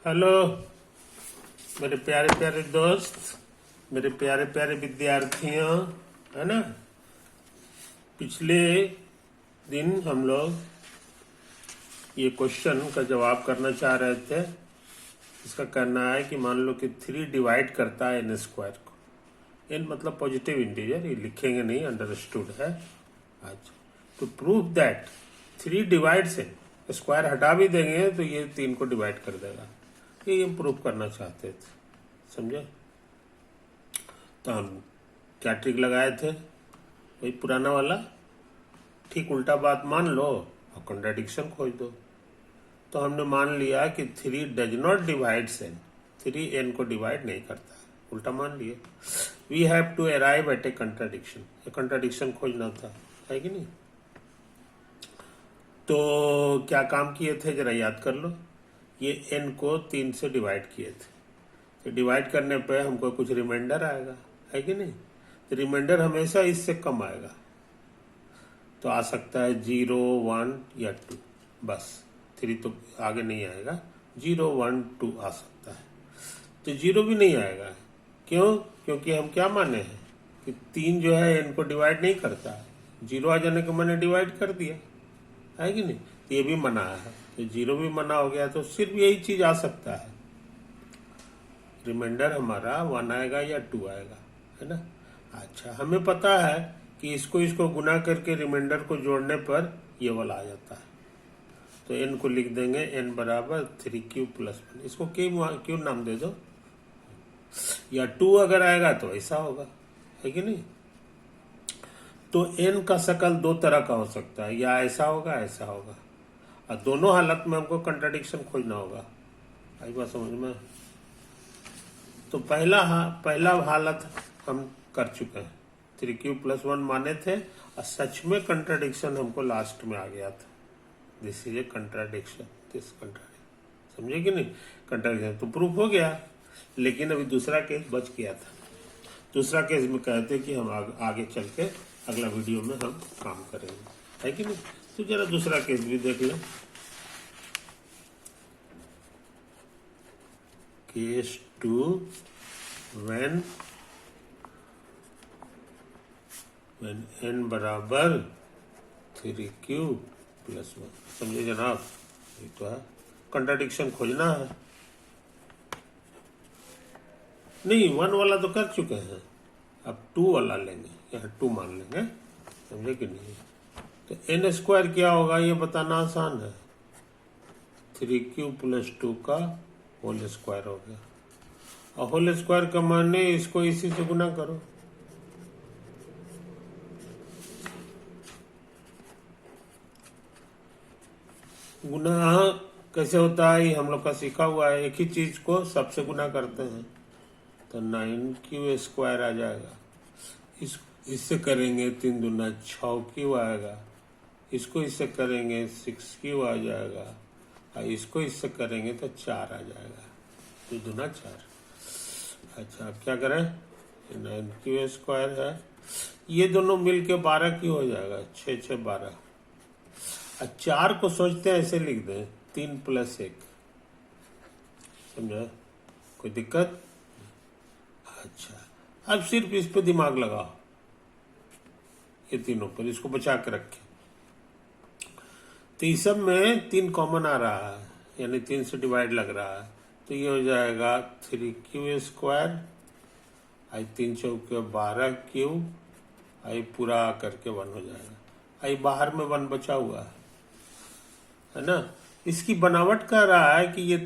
Hello मेरे प्यारे प्यारे दोस्त, मेरे प्यारे प्यारे विद्यार्थियों, है ना। पिछले दिन हम लोग ये क्वेश्चन का जवाब करना चाह रहे थे। इसका कहना है कि मान लो कि 3 डिवाइड करता है n स्क्वायर को। n मतलब पॉजिटिव इंटीजर, ये लिखेंगे नहीं, अंडरस्टूड है आज। टू प्रूव दैट 3 डिवाइड से स्क्वायर हटा भी देंगे तो ये 3 को डिवाइड कर देगा। ये प्रूव करना चाहते थे, समझे। तो हम क्या ट्रिक लगाए थे, वही पुराना वाला, ठीक उल्टा बात मान लो और कॉन्ट्राडिक्शन खोज दो। तो हमने मान लिया कि 3 does not divides n, 3 n को डिवाइड नहीं करता, उल्टा मान लिए। We have to arrive at a contradiction, ये कंट्राडिक्शन खोजना था, है कि नहीं। तो क्या काम किए थे जरा याद कर लो। ये n को 3 से डिवाइड किए थे, तो डिवाइड करने पे हमको कुछ रिमाइंडर आएगा, है कि नहीं। तो रिमाइंडर हमेशा इससे कम आएगा, तो आ सकता है 0, 1 या 2, बस 3 तो आगे नहीं आएगा। 0, 1, 2 आ सकता है, तो 0 भी नहीं आएगा। क्यों? क्योंकि हम क्या माने हैं कि 3 जो है n को डिवाइड नहीं करता है। 0 आ जाने को मैंने डिवाइड कर दिया, है कि नहीं। तो ये भी मना है, तो 0 भी मना हो गया, तो सिर्फ यही चीज आ सकता है। रिमाइंडर हमारा 1 आएगा या 2 आएगा, है ना। अच्छा, हमें पता है कि इसको गुना करके रिमाइंडर को जोड़ने पर ये वाला आ जाता है। तो n को लिख देंगे n बराबर 3q + 1। इसको क्यों नाम दे दो, या 2 अगर आएगा तो ऐसा होगा, है कि नहीं। तो n का शकल 2 तरह का हो सकता है, या ऐसा होगा ऐसा होगा, और दोनों हालत में हमको कंट्राडिक्शन खोजना होगा। आई बात समझ में। तो पहला हालत हम कर चुके हैं, 3q + 1 माने थे, और सच में कंट्राडिक्शन हमको लास्ट में आ गया था। This is a contradiction, this contradiction, समझे कि नहीं। कंट्राडिक्शन तो प्रूफ हो गया, लेकिन अभी दूसरा केस बच गया था। दूसरा केस में कहते कि हम आगे चल के अगला वीडियो में हम काम करेंगे, है कि नहीं। तो जरा दूसरा केस भी देख लें। केस 2, when n बराबर 3q + 1, समझे जनाब। ये तो है, कंट्राडिक्शन खोजना है। नहीं, 1 वाला तो कर चुके हैं, अब 2 वाला लेंगे, यहाँ 2 मान लेंगे, समझे कि नहीं। तो n स्क्वायर क्या होगा ये बताना आसान है। 3q + 2 का होल स्क्वायर हो गया, और होल स्क्वायर का माने इसको इसी से गुना करो। गुना कैसे होता है ये हम लोग का सीखा हुआ है, एक ही चीज को सबसे गुना करते हैं, तो 9q² आ जाएगा। इससे करेंगे 3 दूना 6q आएगा, इसको इससे करेंगे 6q आ जाएगा, और इसको इससे करेंगे तो 4 आ जाएगा, 2 दूना 4। अच्छा, अब क्या करें, 9q² है, ये दोनों मिलके 12q हो जाएगा, 6 6 12। 4 को सोचते हैं ऐसे लिख दें, 3 + 1, समझा, कोई दिक्कत। अच्छा, अब सिर्फ इस पे दिमाग लगाओ, ये तीनों पर, इसको बचा के रखें। तो इस सब में 3 कॉमन आ रहा है, यानी 3 से डिवाइड लग रहा है, तो ये हो जाएगा 3q², आई 3 चौके 12q, आई पूरा करके 1 हो जाएगा। आई बाहर में 1 बचा हुआ है ना। इसकी बनावट कह रहा है कि ये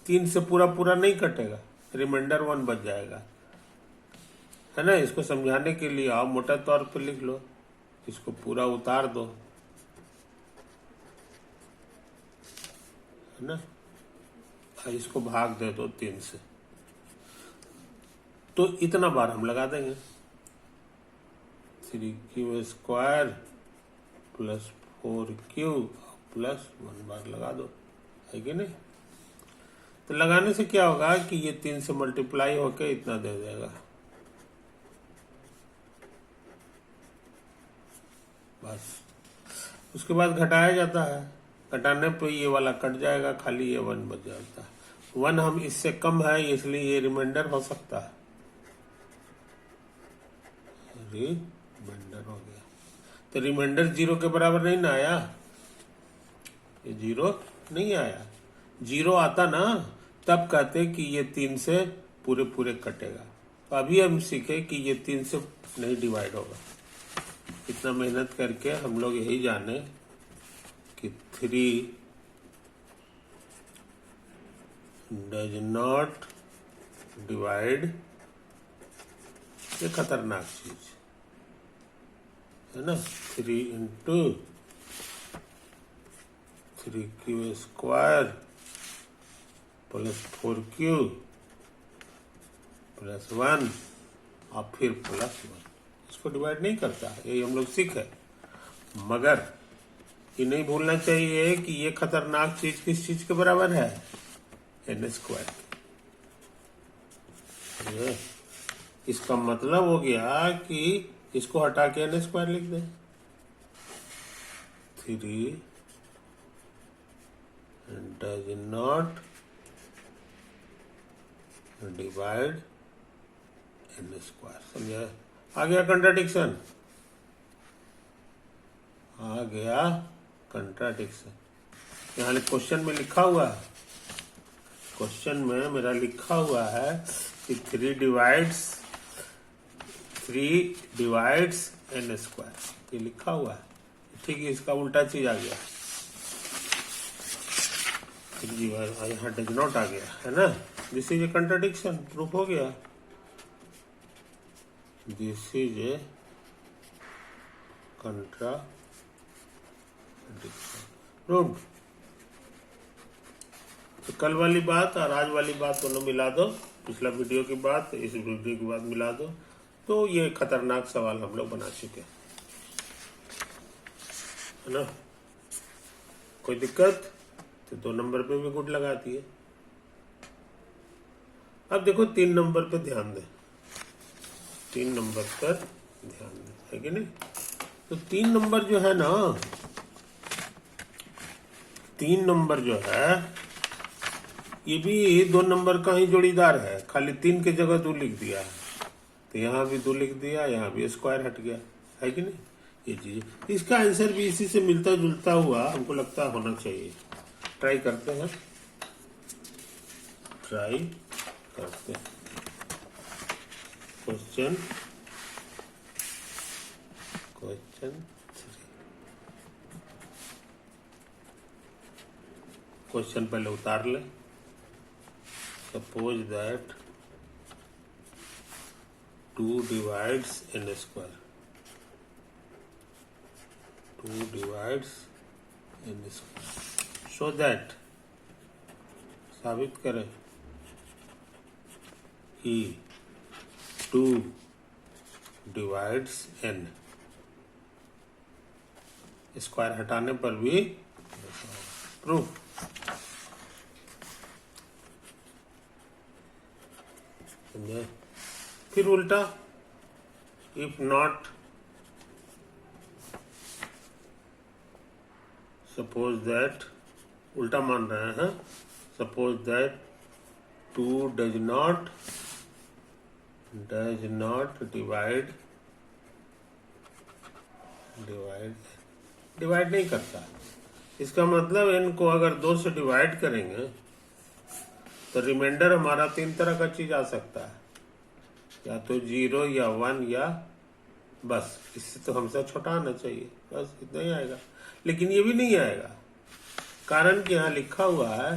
3 से पूरा नहीं कटेगा, रिमाइंडर 1 बच जाएगा, है ना। इसको समझाने के लिए आप मोटा तौर पर लिख लो, इसको पूरा उतार दो, है ना, इसको भाग दे दो 3 से, तो इतना बार हम लगा देंगे। 3q² + 4q + 1 बार लगा दो, है कि नहीं। तो लगाने से क्या होगा कि ये 3 से मल्टीप्लाई होके इतना दे देगा, बस। उसके बाद घटाया जाता है, घटाने पे ये वाला कट जाएगा, खाली ये 1 बच जाता है। 1 हम इससे कम है इसलिए ये रिमाइंडर हो सकता है, रिमाइंडर हो गया। तो रिमाइंडर 0 के बराबर नहीं ना आया, ये 0 नहीं आया। 0 आता ना तब कहते कि ये 3 से पूरे पूरे कटेगा। तो अभी हम सीखे कि ये 3 से नहीं डिवाइड होगा। इतना मेहनत करके हम लोग यही जाने कि 3 डज नॉट डिवाइड, ये खतरनाक चीज है ना। 3 into 3q square plus 4q plus 1 और फिर प्लस 1, इसको डिवाइड नहीं करता, यही हम लोग सीखे। मगर ये नहीं भूलना चाहिए कि ये खतरनाक चीज किस चीज के बराबर है, n स्क्वायर। इसका मतलब हो गया कि इसको हटा के n स्क्वायर लिख दें। 3 does not divide n square, समझा? आ गया कंट्राडिक्शन, आ गया कंट्राडिक्शन। यहाँ क्वेश्चन में लिखा हुआ है, क्वेश्चन में मेरा लिखा हुआ है कि 3 डिवाइड्स n स्क्वायर, ये लिखा हुआ है। ठीक है, इसका उल्टा चीज आ गया, यहाँ डज नॉट आ गया है ना। This is a contradiction, proof हो गया। This is a contradiction proof. तो कल वाली बात और आज वाली बात दोनों मिला दो, पिछला वीडियो की बात इस वीडियो की बात मिला दो, तो ये खतरनाक सवाल हम लोग बना चुके हैं, है ना। कोई दिक्कत तो 2 नंबर पे भी गुड लगाती है। अब देखो 3 नंबर पे ध्यान दें, 3 नंबर पर ध्यान दें, है कि नहीं। तो 3 नंबर जो है ना, 3 नंबर जो है ये भी 2 नंबर का ही जोड़ीदार है, खाली 3 की जगह 2 लिख दिया है। तो यहाँ भी 2 लिख दिया, यहाँ भी स्क्वायर हट गया, है कि नहीं। ये चीज, इसका आंसर भी इसी से मिलता जुलता हुआ हमको लगता होना चाहिए। ट्राई करते हैं, ट्राई करते हैं। क्वेश्चन 3, क्वेश्चन पहले उतार ले। Suppose that 2 divides n square, 2 divides n square, so that, साबित करें कि 2 डिवाइड्स n, स्क्वायर हटाने पर भी प्रूफ। समझे? फिर उल्टा, इफ नॉट, सपोज दैट, उल्टा मान रहे हैं, suppose that 2 does not divide नहीं करता। इसका मतलब इनको अगर 2 से डिवाइड करेंगे तो रिमाइंडर हमारा 3 तरह का चीज आ सकता है, या तो 0 या 1 या बस, इससे तो हमसे छोटा आना चाहिए, बस इतना ही आएगा। लेकिन ये भी नहीं आएगा, कारण कि यहाँ लिखा हुआ है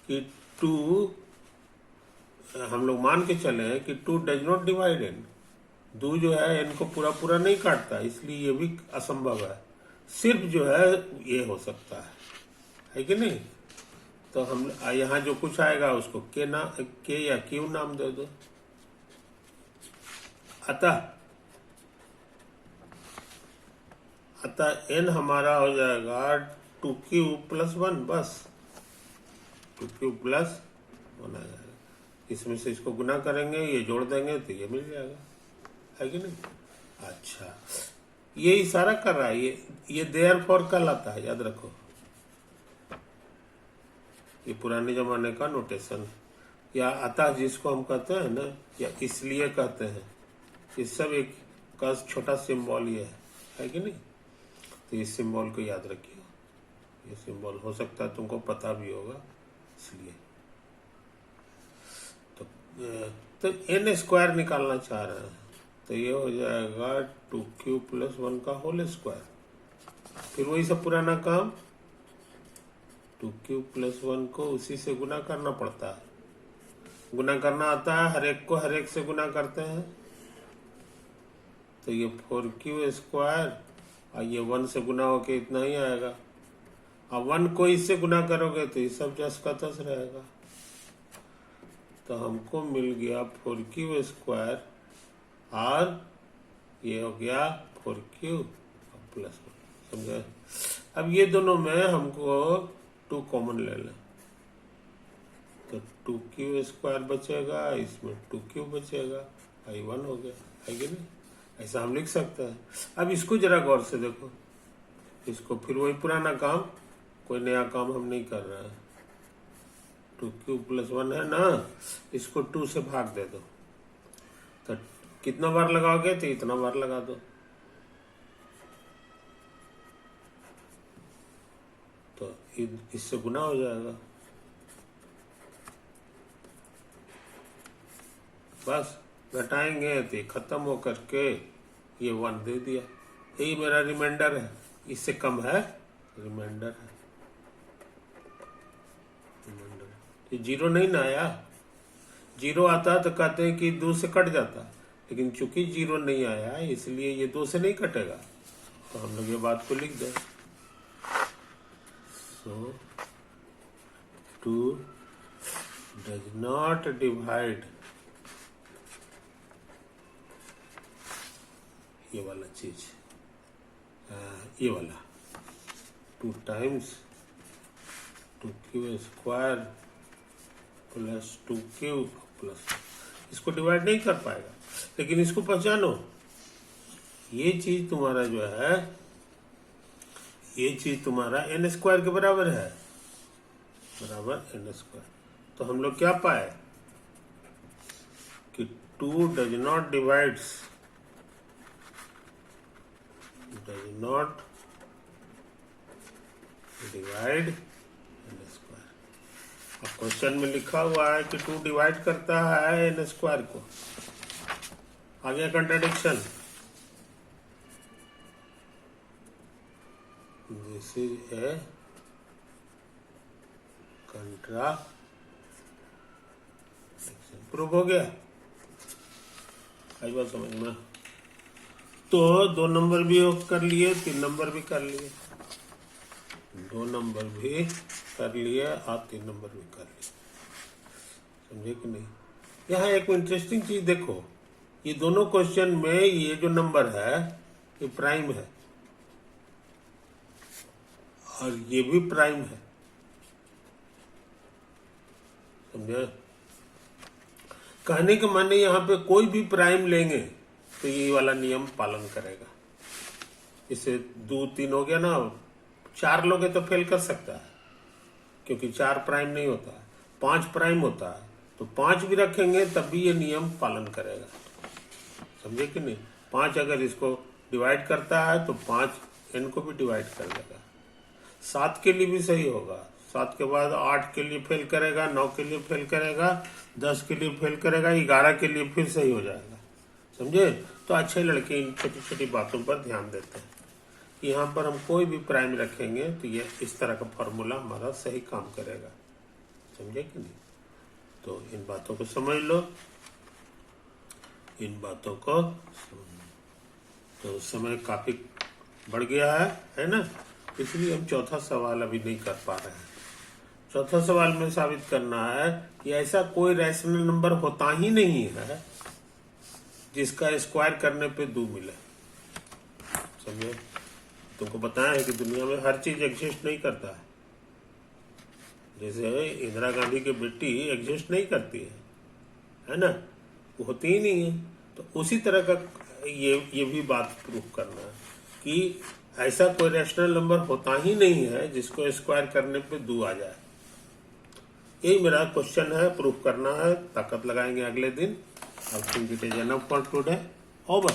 कि 2, हम लोग मान के चले हैं कि 2 डज नॉट डिवाइड n, 2 जो है n को पूरा पूरा नहीं काटता, इसलिए ये भी असंभव है। सिर्फ जो है ये हो सकता है कि नहीं। तो हम यहाँ जो कुछ आएगा उसको के या क्यू नाम दे दो। अतः n हमारा हो जाएगा 2q + 1, बस 2q + 1 आ जाएगा। इसमें से इसको गुना करेंगे, ये जोड़ देंगे तो ये मिल जाएगा, है कि नहीं। अच्छा, ये इशारा कर रहा है, ये देयरफॉर कहलाता है, याद रखो। ये पुराने जमाने का नोटेशन या अतः जिसको हम कहते हैं ना, या इसलिए कहते हैं, ये सब एक का छोटा सिंबल ये है कि नहीं। तो इस सिंबल को याद रखिए, ये सिंबल हो सकता है तुमको पता भी होगा, इसलिए। तो n स्क्वायर निकालना चाह रहे हैं, तो ये हो जाएगा 2q + 1 का होल स्क्वायर। फिर वही सब पुराना काम, 2q + 1 को उसी से गुना करना पड़ता है, गुना करना आता है, हर एक को हर एक से गुना करते हैं। तो ये 4q² और ये 1 से गुना होके इतना ही आएगा। अब 1 को इससे गुना करोगे तो ये सब जस का तस रहेगा। तो हमको मिल गया 4q² और ये हो गया 4q + 1, समझे। अब ये दोनों में हमको 2 कॉमन ले लें, तो 2q² बचेगा, इसमें 2q बचेगा, आई 1 हो गया, है कि नहीं। ऐसा हम लिख सकते हैं। अब इसको जरा गौर से देखो, इसको फिर वही पुराना काम, कोई नया काम हम नहीं कर रहे हैं। 2q + 1 है ना, इसको 2 से भाग दे दो, तो कितना बार लगाओगे, तो इतना बार लगा दो। तो इससे गुना हो जाएगा, बस घटाएंगे तो खत्म हो करके ये 1 दे दिया। यही मेरा रिमाइंडर है, इससे कम है रिमाइंडर है, ये 0 नहीं ना आया। 0 आता तो कहते हैं कि 2 से कट जाता, लेकिन चूंकि 0 नहीं आया इसलिए ये 2 से नहीं कटेगा, तो हम लोग ये बात को लिख दें। सो 2 does not divide, ये वाला चीज, ये वाला 2 टाइम्स 2q² + 2q +, इसको डिवाइड नहीं कर पाएगा। लेकिन इसको पहचानो, ये चीज तुम्हारा जो है, ये चीज तुम्हारा n² के बराबर है, बराबर n²। तो हम लोग क्या पाए कि 2 does not divide n²। अब क्वेश्चन में लिखा हुआ है कि 2 डिवाइड करता है n² को, आ गया contradiction. This is a contradiction, prove हो गया, आई बात समझ में। तो 2 नंबर भी कर लिए, 3 नंबर भी कर लिए, 2 नंबर भी कर लिए और 3 नंबर भी कर लिए, समझे कि नहीं। यहाँ एक इंटरेस्टिंग चीज देखो, ये दोनों क्वेश्चन में ये जो नंबर है ये प्राइम है और ये भी प्राइम है, समझे। कहने के माने यहाँ पे कोई भी प्राइम लेंगे तो ये वाला नियम पालन करेगा। इससे 2 3 हो गया ना, 4 लोगे तो फेल कर सकता है, क्योंकि 4 प्राइम नहीं होता है, 5 प्राइम होता है, तो 5 भी रखेंगे तब भी ये नियम पालन करेगा, समझे कि नहीं। 5 अगर इसको डिवाइड करता है तो 5 n को भी डिवाइड कर देगा। 7 के लिए भी सही होगा, 7 के बाद 8 के लिए फेल करेगा, 9 के लिए फेल करेगा, 10 के लिए फेल करेगा, 11 के लिए फिर सही हो जाएगा, समझे। तो अच्छे लड़के इन छोटी छोटी बातों पर ध्यान देते हैं। यहाँ पर हम कोई भी प्राइम रखेंगे तो ये इस तरह का फॉर्मूला हमारा सही काम करेगा, समझे कि नहीं। तो इन बातों को समझ लो, इन बातों को तो समय काफी बढ़ गया है ना, इसलिए हम चौथा सवाल अभी नहीं कर पा रहे हैं। चौथा सवाल में साबित करना है कि ऐसा कोई रैशनल नंबर होता ही नहीं है जिसका स्क्वायर करने पे 2 मिले, समझे। तुमको बताया है कि दुनिया में हर चीज एग्जिस्ट नहीं करता है। जैसे इंदिरा गांधी की बेटी एग्जिस्ट नहीं करती है ना, वो होती ही नहीं है। तो उसी तरह का ये भी बात प्रूफ करना है कि ऐसा कोई रैशनल नंबर होता ही नहीं है जिसको स्क्वायर करने पे 2 आ जाए। यही मेरा क्वेश्चन है, प्रूफ करना है, ताकत लगाएंगे अगले दिन। I think it is enough for today. Over.